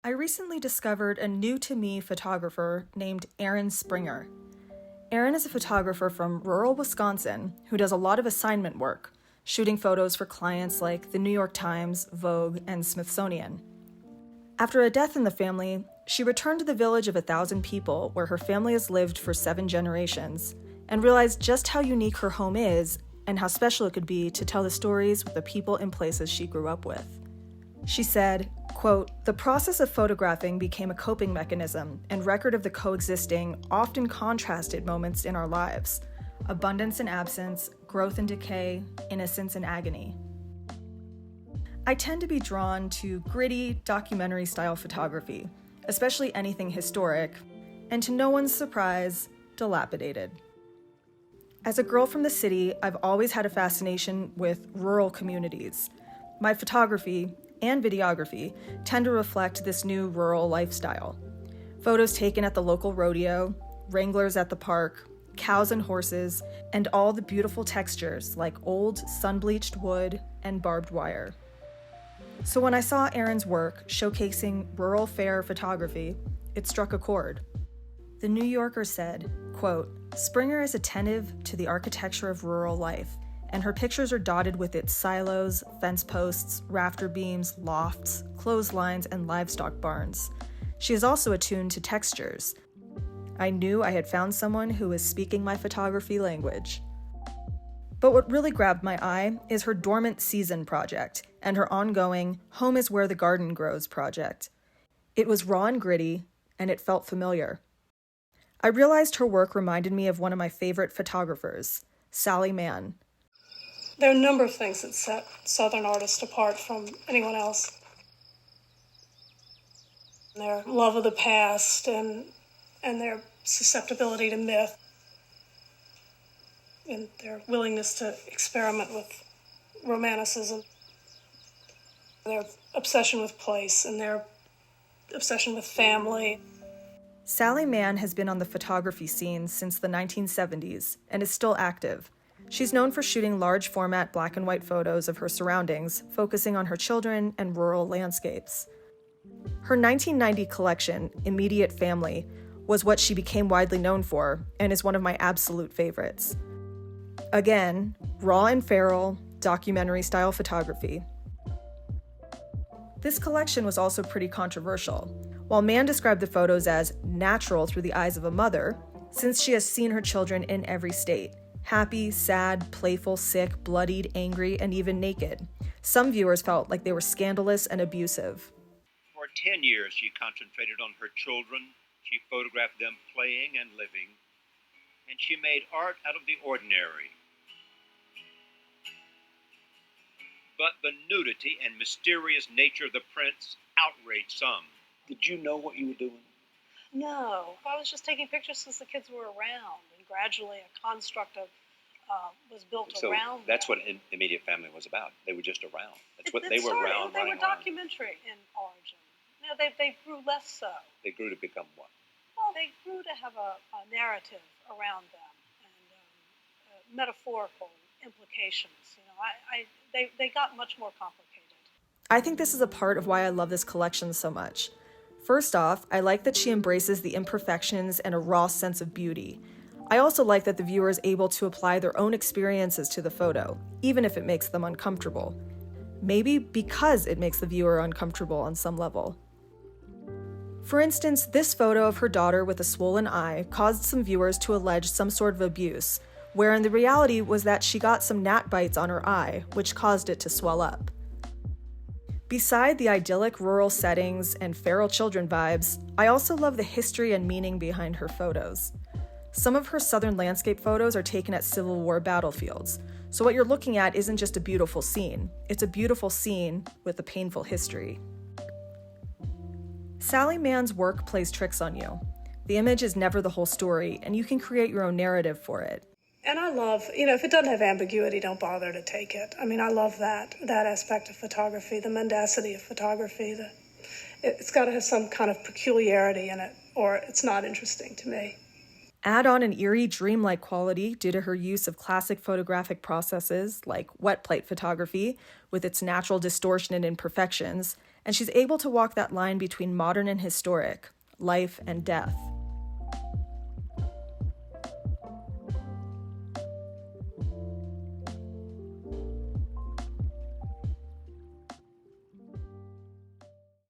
I recently discovered a new-to-me photographer named Erinn Springer. Erinn is a photographer from rural Wisconsin who does a lot of assignment work, shooting photos for clients like the New York Times, Vogue, and Smithsonian. After a death in the family, she returned to the village of 1,000 people where her family has lived for 7 generations, and realized just how unique her home is and how special it could be to tell the stories with the people and places she grew up with. She said, quote, "The process of photographing became a coping mechanism and record of the coexisting, often contrasted moments in our lives: abundance and absence, growth and decay, innocence and agony." I tend to be drawn to gritty, documentary-style photography, especially anything historic, and to no one's surprise, dilapidated. As a girl from the city, I've always had a fascination with rural communities. My photography and videography tend to reflect this new rural lifestyle. Photos taken at the local rodeo, wranglers at the park, cows and horses, and all the beautiful textures like old, sun-bleached wood and barbed wire. So when I saw Erinn's work showcasing rural fair photography, it struck a chord. The New Yorker said, quote, "Springer is attentive to the architecture of rural life, and her pictures are dotted with its silos, fence posts, rafter beams, lofts, clotheslines, and livestock barns. She is also attuned to textures. I knew I had found someone who was speaking my photography language." But what really grabbed my eye is her Dormant Season project and her ongoing Home is Where the Garden Grows project. It was raw and gritty, and it felt familiar. I realized her work reminded me of one of my favorite photographers, Sally Mann. There are a number of things that set Southern artists apart from anyone else. Their love of the past and their susceptibility to myth, and their willingness to experiment with romanticism, their obsession with place, and their obsession with family. Sally Mann has been on the photography scene since the 1970s and is still active. She's known for shooting large format black and white photos of her surroundings, focusing on her children and rural landscapes. Her 1990 collection, Immediate Family, was what she became widely known for and is one of my absolute favorites. Again, raw and feral, documentary-style photography. This collection was also pretty controversial. While Mann described the photos as natural through the eyes of a mother, since she has seen her children in every state: happy, sad, playful, sick, bloodied, angry, and even naked. Some viewers felt like they were scandalous and abusive. For 10 years, she concentrated on her children. She photographed them playing and living, and she made art out of the ordinary. But the nudity and mysterious nature of the prints outraged some. Did you know what you were doing? No, I was just taking pictures since the kids were around, and gradually a construct was built around. So that's what Immediate Family was about. They were just around. That's what they were around. They were documentary in origin. No, they grew less so. They grew to become what? Well, they grew to have a narrative around them and metaphorical implications. They got much more complicated. I think this is a part of why I love this collection so much. First off, I like that she embraces the imperfections and a raw sense of beauty. I also like that the viewer is able to apply their own experiences to the photo, even if it makes them uncomfortable. Maybe because it makes the viewer uncomfortable on some level. For instance, this photo of her daughter with a swollen eye caused some viewers to allege some sort of abuse, wherein the reality was that she got some gnat bites on her eye, which caused it to swell up. Beside the idyllic rural settings and feral children vibes, I also love the history and meaning behind her photos. Some of her southern landscape photos are taken at Civil War battlefields, so what you're looking at isn't just a beautiful scene, it's a beautiful scene with a painful history. Sally Mann's work plays tricks on you. The image is never the whole story, and you can create your own narrative for it. And I love, if it doesn't have ambiguity, don't bother to take it. I mean, I love that aspect of photography, the mendacity of photography. It's got to have some kind of peculiarity in it, or it's not interesting to me. Add on an eerie, dreamlike quality due to her use of classic photographic processes like wet plate photography with its natural distortion and imperfections, and she's able to walk that line between modern and historic, life and death.